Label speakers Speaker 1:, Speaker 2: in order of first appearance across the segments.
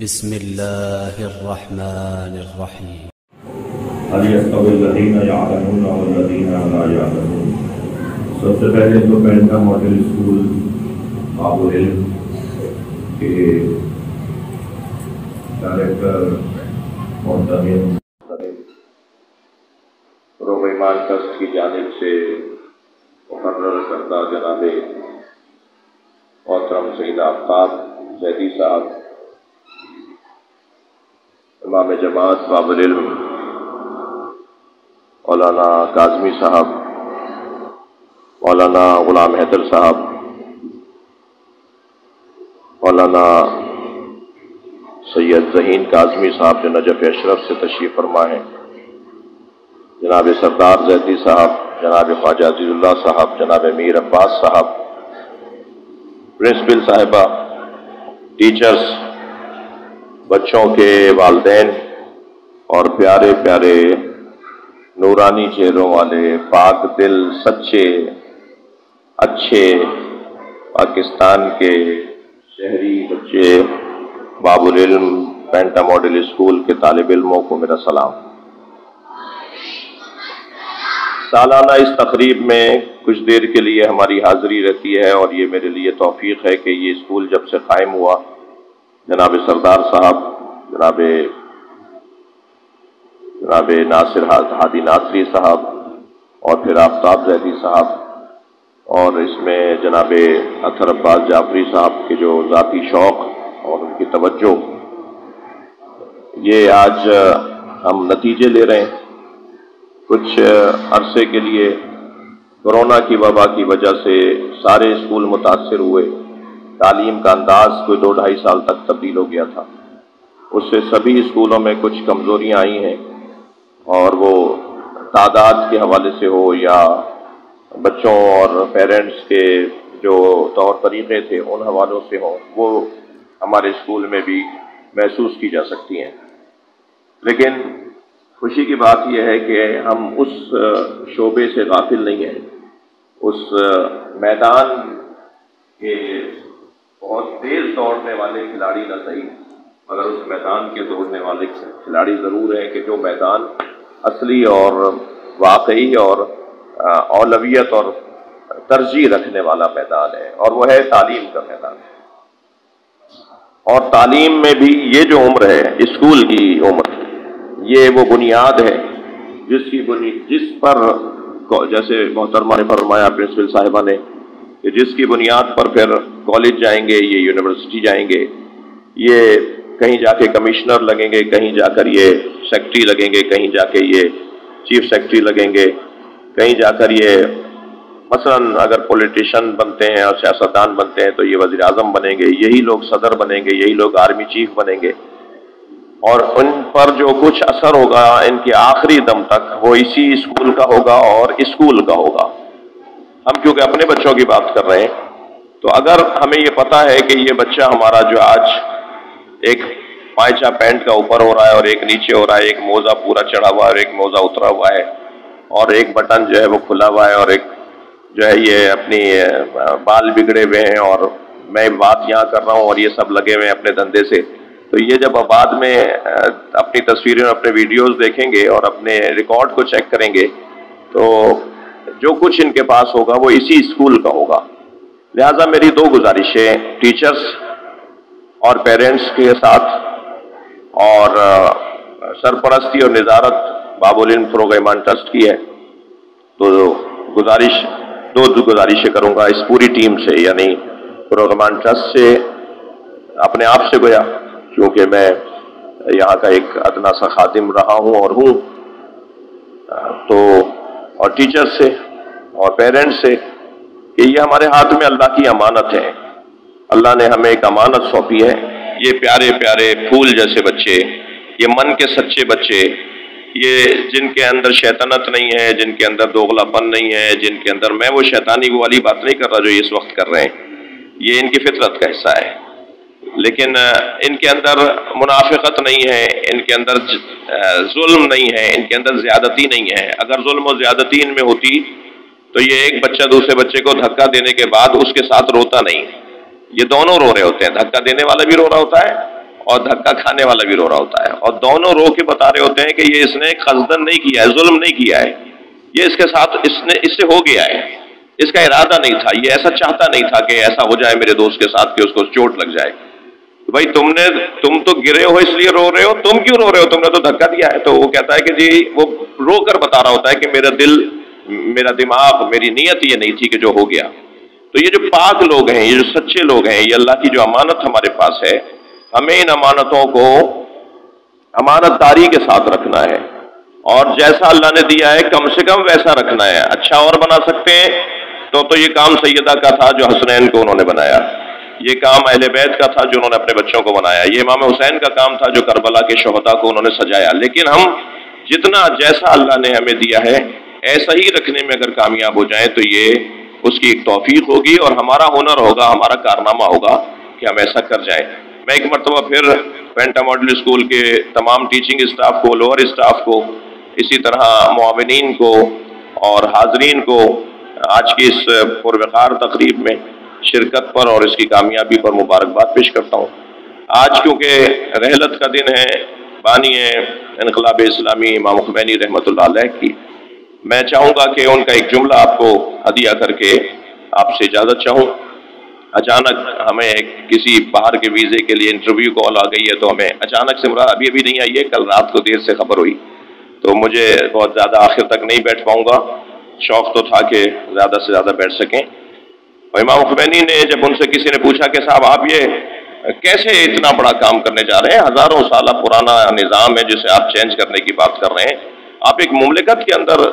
Speaker 1: بسم اللہ الرحمن الرحیم۔
Speaker 2: هل يستوي الذين يعلمون والذين لا يعلمون۔ سب سے پہلے تو پینٹا ماڈل اسکول باب العلم کے ڈائریکٹر محترم فروغ ایمان ٹرسٹ کی جانب سے مقرر کردہ جناب محترم سید آفتاب زیدی صاحب، امام جماعت باب العلم مولانا کاظمی صاحب، مولانا غلام حیدر صاحب، مولانا سید ذہین کاظمی صاحب جو نجف اشرف سے تشریف فرما ہیں، جناب سردار زیدی صاحب، جناب خواجہ عزیز اللہ صاحب، جناب میر عباس صاحب، پرنسپل صاحبہ، ٹیچرز، بچوں کے والدین اور پیارے پیارے نورانی چہروں والے پاک دل سچے اچھے پاکستان کے شہری بچے باب العلم پینٹا ماڈل اسکول کے طالب علموں کو میرا سلام۔ سالانہ اس تقریب میں کچھ دیر کے لیے ہماری حاضری رہتی ہے، اور یہ میرے لیے توفیق ہے کہ یہ اسکول جب سے قائم ہوا، جناب سردار صاحب، جناب ناصر ہادی ناصری صاحب، اور پھر آفتاب زیدی صاحب، اور اس میں جناب اطہر عباس جعفری صاحب کے جو ذاتی شوق اور ان کی توجہ، یہ آج ہم نتیجے لے رہے ہیں۔ کچھ عرصے کے لیے کورونا کی وبا کی وجہ سے سارے اسکول متاثر ہوئے، تعلیم کا انداز کوئی 2-2.5 سال تک تبدیل ہو گیا تھا، اس سے سبھی اسکولوں میں کچھ کمزوریاں آئی ہیں، اور وہ تعداد کے حوالے سے ہو یا بچوں اور پیرنٹس کے جو طور طریقے تھے ان حوالوں سے ہوں، وہ ہمارے اسکول میں بھی محسوس کی جا سکتی ہیں۔ لیکن خوشی کی بات یہ ہے کہ ہم اس شعبے سے غافل نہیں ہیں، اس میدان کے بہت تیز دوڑنے والے کھلاڑی نہ صحیح، مگر اس میدان کے دوڑنے والے کھلاڑی ضرور ہیں کہ جو میدان اصلی اور واقعی اور اولویت اور ترجیح رکھنے والا میدان ہے، اور وہ ہے تعلیم کا میدان۔ اور تعلیم میں بھی یہ جو عمر ہے، اسکول کی عمر، یہ وہ بنیاد ہے جس پر، جیسے محترمہ نے فرمایا پرنسپل صاحبہ نے، کہ جس کی بنیاد پر پھر کالج جائیں گے، یہ یونیورسٹی جائیں گے، یہ کہیں جا کے کمشنر لگیں گے، کہیں جا کر یہ سیکرٹری لگیں گے، کہیں جا کے یہ چیف سیکرٹری لگیں گے، کہیں جا کر یہ مثلا اگر پولیٹیشین بنتے ہیں اور سیاستدان بنتے ہیں تو یہ وزیر اعظم بنیں گے، یہی لوگ صدر بنیں گے، یہی لوگ آرمی چیف بنیں گے، اور ان پر جو کچھ اثر ہوگا ان کے آخری دم تک وہ اسی اسکول کا ہوگا اور اسکول کا ہوگا۔ ہم کیونکہ اپنے بچوں کی بات کر رہے ہیں، تو اگر ہمیں یہ پتہ ہے کہ یہ بچہ ہمارا جو آج ایک پائچہ پینٹ کا اوپر ہو رہا ہے اور ایک نیچے ہو رہا ہے، ایک موزہ پورا چڑھا ہوا ہے اور ایک موزہ اترا ہوا ہے، اور ایک بٹن جو ہے وہ کھلا ہوا ہے، اور ایک جو ہے یہ اپنی بال بگڑے ہوئے ہیں، اور میں بات یہاں کر رہا ہوں اور یہ سب لگے ہوئے ہیں اپنے دندے سے، تو یہ جب بعد میں اپنی تصویریں اور اپنے ویڈیوز دیکھیں گے اور اپنے ریکارڈ کو چیک کریں گے تو جو کچھ ان کے پاس ہوگا وہ اسی اسکول کا ہوگا۔ لہٰذا میری 2 گزارشیں ٹیچرز اور پیرنٹس کے ساتھ، اور سرپرستی اور نظارت باب العلم فروغ ایمان ٹرسٹ کی ہے، تو 2 گزارشیں کروں گا اس پوری ٹیم سے، یعنی فروغ ایمان ٹرسٹ سے، اپنے آپ سے گویا کیونکہ میں یہاں کا ایک ادنا سا خادم رہا ہوں اور ہوں، تو اور ٹیچر سے اور پیرنٹس سے، کہ یہ ہمارے ہاتھ میں اللہ کی امانت ہے، اللہ نے ہمیں ایک امانت سونپی ہے۔ یہ پیارے پیارے پھول جیسے بچے، یہ من کے سچے بچے، یہ جن کے اندر شیطنت نہیں ہے، جن کے اندر دوغلا پن نہیں ہے، جن کے اندر، میں وہ شیطانی والی بات نہیں کر رہا جو اس وقت کر رہے ہیں، یہ ان کی فطرت کا حصہ ہے، لیکن ان کے اندر منافقت نہیں ہے، ان کے اندر ظلم نہیں ہے، ان کے اندر زیادتی نہیں ہے۔ اگر ظلم و زیادتی ان میں ہوتی تو یہ ایک بچہ دوسرے بچے کو دھکا دینے کے بعد اس کے ساتھ روتا نہیں، یہ دونوں رو رہے ہوتے ہیں، دھکا دینے والا بھی رو رہا ہوتا ہے اور دھکا کھانے والا بھی رو رہا ہوتا ہے، اور دونوں رو کے بتا رہے ہوتے ہیں کہ یہ اس نے قصدن نہیں کیا ہے، ظلم نہیں کیا ہے، یہ اس کے ساتھ اس سے ہو گیا ہے، اس کا ارادہ نہیں تھا، یہ ایسا چاہتا نہیں تھا کہ ایسا ہو جائے میرے دوست کے ساتھ کہ اس کو چوٹ لگ جائے۔ بھائی تم تو گرے ہو اس لیے رو رہے ہو، تم کیوں رو رہے ہو؟ تم نے تو دھکا دیا ہے۔ تو وہ کہتا ہے کہ جی وہ رو کر بتا رہا ہوتا ہے کہ میرا دل، میرا دماغ، میری نیت یہ نہیں تھی کہ جو ہو گیا۔ تو یہ جو پاک لوگ ہیں، یہ جو سچے لوگ ہیں، یہ اللہ کی جو امانت ہمارے پاس ہے، ہمیں ان امانتوں کو امانت داری کے ساتھ رکھنا ہے، اور جیسا اللہ نے دیا ہے کم سے کم ویسا رکھنا ہے۔ اچھا اور بنا سکتے ہیں تو یہ کام سیدہ کا تھا جو حسنین کو انہوں نے بنایا، یہ کام اہل بیت کا تھا جو انہوں نے اپنے بچوں کو بنایا، یہ امام حسین کا کام تھا جو کربلا کے شہداء کو انہوں نے سجایا۔ لیکن ہم جتنا جیسا اللہ نے ہمیں دیا ہے ایسا ہی رکھنے میں اگر کامیاب ہو جائیں تو یہ اس کی ایک توفیق ہوگی، اور ہمارا ہنر ہوگا، ہمارا کارنامہ ہوگا کہ ہم ایسا کر جائیں۔ میں ایک مرتبہ پھر پینٹا ماڈل اسکول کے تمام ٹیچنگ اسٹاف کو، لوور اسٹاف کو، اسی طرح معاونین کو اور حاضرین کو آج کی اس پروقار تقریب میں شرکت پر اور اس کی کامیابی پر مبارکباد پیش کرتا ہوں۔ آج کیونکہ رحلت کا دن ہے بانی انقلاب اسلامی امام خمینی رحمۃ اللہ علیہ کی، میں چاہوں گا کہ ان کا ایک جملہ آپ کو ہدیہ کر کے آپ سے اجازت چاہوں۔ اچانک ہمیں کسی باہر کے ویزے کے لیے انٹرویو کال آ گئی ہے، تو ہمیں اچانک سے مراد ابھی نہیں آئی ہے، کل رات کو دیر سے خبر ہوئی، تو مجھے بہت زیادہ آخر تک نہیں بیٹھ پاؤں گا۔ شوق تو تھا کہ زیادہ سے زیادہ بیٹھ سکیں۔ اور امام خمینی نے جب ان سے کسی نے پوچھا کہ صاحب آپ یہ کیسے اتنا بڑا کام کرنے جا رہے ہیں، ہزاروں سالہ پرانا نظام ہے جسے آپ چینج کرنے کی بات کر رہے ہیں، آپ ایک مملکت کے اندر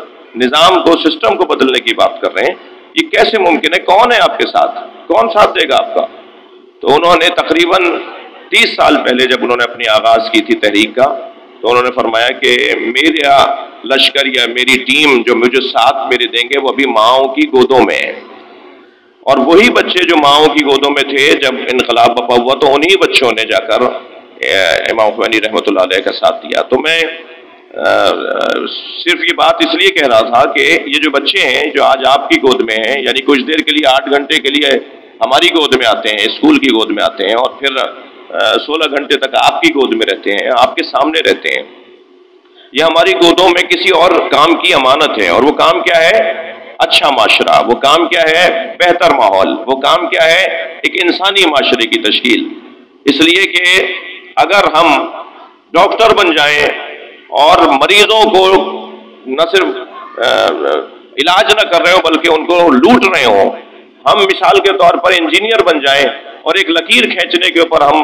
Speaker 2: نظام کو، سسٹم کو بدلنے کی بات کر رہے ہیں، یہ کیسے ممکن ہے؟ کون ہے آپ کے ساتھ؟ کون ساتھ دے گا آپ کا؟ تو انہوں نے تقریباً 30 سال پہلے جب انہوں نے اپنی آغاز کی تھی تحریک کا، تو انہوں نے فرمایا کہ میرا لشکر یا میری ٹیم جو مجھے ساتھ میرے دیں گے وہ ابھی ماؤں کی گودوں میں ہے، اور وہی بچے جو ماؤں کی گودوں میں تھے جب انقلاب بپا ہوا تو انہی بچوں نے جا کر امام خمینی رحمۃ اللہ علیہ کا ساتھ دیا۔ تو میں صرف یہ بات اس لیے کہہ رہا تھا کہ یہ جو بچے ہیں جو آج آپ کی گود میں ہیں، یعنی کچھ دیر کے لیے 8 گھنٹے کے لیے ہماری گود میں آتے ہیں، اسکول کی گود میں آتے ہیں، اور پھر 16 گھنٹے تک آپ کی گود میں رہتے ہیں، آپ کے سامنے رہتے ہیں، یہ ہماری گودوں میں کسی اور کام کی امانت ہے۔ اور وہ کام کیا ہے؟ اچھا معاشرہ۔ وہ کام کیا ہے؟ بہتر ماحول۔ وہ کام کیا ہے؟ ایک انسانی معاشرے کی تشکیل۔ اس لیے کہ اگر ہم ڈاکٹر بن جائیں اور مریضوں کو نہ صرف علاج نہ کر رہے ہوں بلکہ ان کو لوٹ رہے ہوں، ہم مثال کے طور پر انجینئر بن جائیں اور ایک لکیر کھینچنے کے اوپر ہم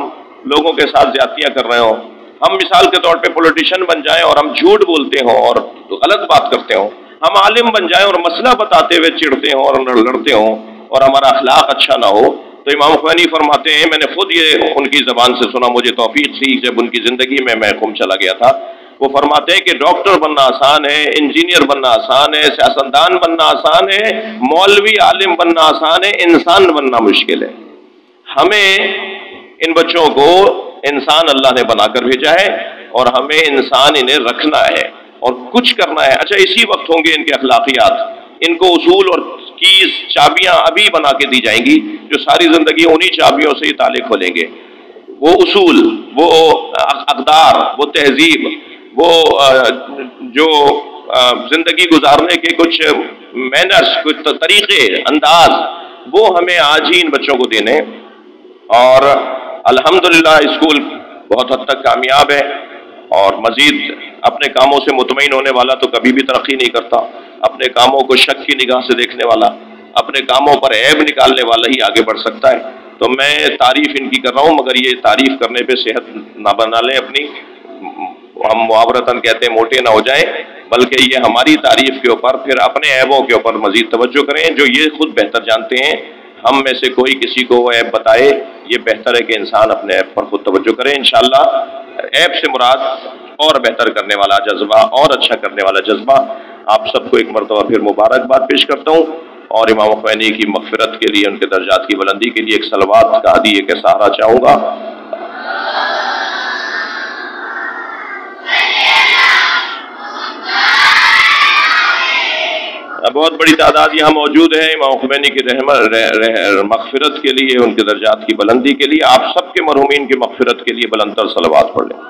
Speaker 2: لوگوں کے ساتھ زیادتیاں کر رہے ہوں، ہم مثال کے طور پہ پولیٹیشین بن جائیں اور ہم جھوٹ بولتے ہوں اور غلط بات کرتے ہوں، ہم عالم بن جائیں اور مسئلہ بتاتے ہوئے چڑھتے ہوں اور لڑتے ہوں اور ہمارا اخلاق اچھا نہ ہو، تو امام خمینی فرماتے ہیں، میں نے خود یہ ان کی زبان سے سنا، مجھے توفیق تھی جب ان کی زندگی میں خم چلا گیا تھا، وہ فرماتے ہیں کہ ڈاکٹر بننا آسان ہے، انجینئر بننا آسان ہے، سیاستدان بننا آسان ہے، مولوی عالم بننا آسان ہے، انسان بننا مشکل ہے۔ ہمیں ان بچوں کو انسان اللہ نے بنا کر بھیجا ہے اور ہمیں انسان انہیں رکھنا ہے اور کچھ کرنا ہے۔ اچھا اسی وقت ہوں گے ان کے اخلاقیات، ان کو اصول اور کیز، چابیاں ابھی بنا کے دی جائیں گی جو ساری زندگی انہی چابیوں سے یہ تالے کھولیں گے، وہ اصول، وہ اقدار، وہ تہذیب، وہ جو زندگی گزارنے کے کچھ مینرز، کچھ طریقے، انداز، وہ ہمیں آج ہی ان بچوں کو دینے۔ اور الحمدللہ اسکول بہت حد تک کامیاب ہے، اور مزید اپنے کاموں سے مطمئن ہونے والا تو کبھی بھی ترقی نہیں کرتا، اپنے کاموں کو شک کی نگاہ سے دیکھنے والا، اپنے کاموں پر عیب نکالنے والا ہی آگے بڑھ سکتا ہے۔ تو میں تعریف ان کی کر رہا ہوں، مگر یہ تعریف کرنے پہ صحت نہ بنا لیں اپنی، ہم معاورتاً کہتے ہیں موٹے نہ ہو جائیں، بلکہ یہ ہماری تعریف کے اوپر پھر اپنے عیبوں کے اوپر مزید توجہ کریں، جو یہ خود بہتر جانتے ہیں۔ ہم میں سے کوئی کسی کو وہ عیب بتائے، یہ بہتر ہے کہ انسان اپنے عیب پر خود توجہ کرے۔ انشاءاللہ عیب سے مراد اور بہتر کرنے والا جذبہ، اور اچھا کرنے والا جذبہ۔ آپ سب کو ایک مرتبہ پھر مبارکباد پیش کرتا ہوں، اور امام خمینی کی مغفرت کے لیے، ان کے درجات کی بلندی کے لیے ایک صلوات کا ہدیے کے سہارا چاہوں گا۔ بہت بڑی تعداد یہاں موجود ہے امام خمینی کی مغفرت کے لیے، ان کے درجات کی بلندی کے لیے۔ آپ سب کے کے مرحومین کی مغفرت کے لیے بلند تر صلوات پڑھ لیں۔